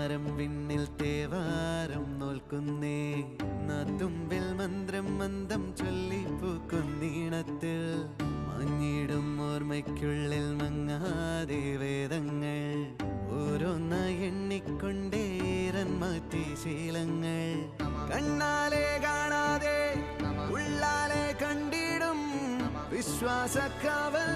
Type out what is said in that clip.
മാരം വിണ്ണിൽ തേവാരം നോൽക്കുന്നേ നാത്തുമ്പിൽ മന്ത്രം മന്ദം ചൊല്ലിപ്പൂക്കുന്നീണത്തിൽ മഞ്ഞിടും ഓർമ്മയ്ക്കുള്ളിൽ മങ്ങാതെ വേദങ്ങൾ ഓരോന്നായി എണ്ണിക്കൊണ്ടേരൻ മാറ്റി ശീലങ്ങൾ കണ്ണാലെ കാണാതെ ഉള്ളാലെ കണ്ടിടും വിശ്വാസക്കാവൽ